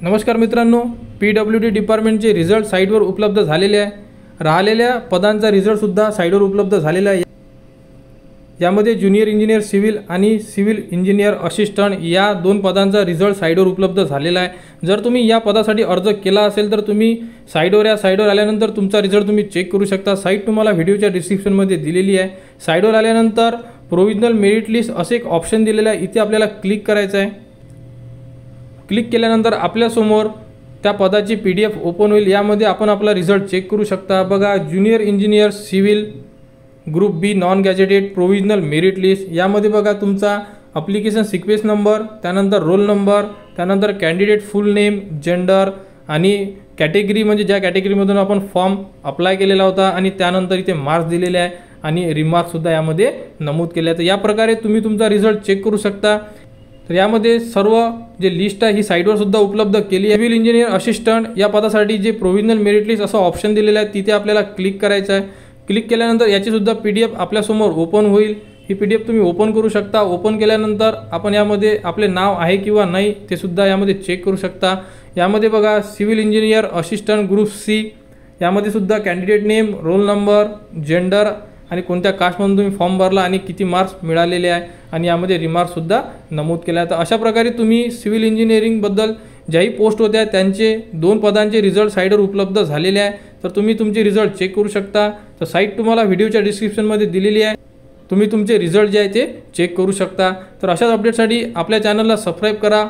नमस्कार मित्रांनो, PWD डिपार्टमेंटचे result साईटवर उपलब्ध झालेले आहे। राहिलेल्या पदांचा रिझल्टसुद्धा साईटवर उपलब्ध झालेला आहे। यामध्ये ज्युनियर इंजिनियर सिव्हिल आणि सिव्हिल इंजिनियर असिस्टंट या दोन पदांचा रिझल्ट साईटवर उपलब्ध झालेला आहे। जर तुम्ही या पदासाठी अर्ज केला असेल तर तुम्ही साईटवर आल्यानंतर तुमचा रिझल्ट तुम्ही चेक करू शकता। साईट तुम्हाला व्हिडिओच्या डिस्क्रिप्शनमध्ये दिलेली आहे। साईटवर आल्यानंतर प्रोविजनल मेरिट लिस्ट असे एक ऑप्शन दिलेला आहे, इथे आपल्याला क्लिक करायचं आहे। क्लिक केल्यानंतर आपल्यासमोर त्या पदाची PDF ओपन होईल। यामध्ये आपण आपला रिझल्ट चेक करू शकता। बघा, junior engineer civil group B non gazetted provisional merit list. यामध्ये बघा तुमचा ॲप्लिकेशन सिक्वेन्स नंबर, त्यानंतर रोल नंबर, त्यानंतर कॅन्डिडेट फुल नेम, जेंडर आणि कॅटेगरी म्हणजे ज्या कॅटेगरीमधून आपण फॉर्म अप्लाय केलेला होता, आणि त्यानंतर इथे मार्क्स दिलेले आहे आणि रिमार्क्ससुद्धा यामध्ये नमूद केले आहेत। या प्रकारे तुम्ही तुमचा रिझल्ट चेक करू शकता। तर यामध्ये सर्व जे लिस्ट आहे ही साईटवर सुद्धा उपलब्ध केली आहे। सिव्हिल इंजिनियर असिस्टंट या पदासाठी जे प्रोविजनल मेरिट लिस्ट असं ऑप्शन दिलेलं आहे, तिथे आपल्याला क्लिक करायचं आहे। क्लिक केल्यानंतर याची सुद्धा PDF आपल्यासमोर ओपन होईल। ही PDF तुम्ही ओपन करू शकता। ओपन केल्यानंतर आपण यामध्ये आपले नाव आहे किंवा नाही ते सुद्धा यामध्ये चेक करू शकता। यामध्ये बघा civil engineer assistant group C, यामध्ये सुद्धा candidate name, roll number, gender आणि कोणत्या कास्टमधून तुम्ही फॉर्म भरला आणि किती मार्क्स मिळालेले आहे, आणि यामध्ये रिमार्क्ससुद्धा नमूद केले आहे। तर अशा प्रकारे तुम्ही सिव्हिल इंजिनिअरिंगबद्दल ज्याही पोस्ट होत्या त्यांचे दोन पदांचे रिझल्ट साईटवर उपलब्ध झालेले आहे। तर तुम्ही तुमचे रिझल्ट चेक करू शकता। तर साईट तुम्हाला व्हिडिओच्या डिस्क्रिप्शनमध्ये दिलेली आहे, तुम्ही तुमचे रिझल्ट जे आहे ते चेक करू शकता। तर अशाच अपडेटसाठी आपल्या चॅनलला सबस्क्राईब करा।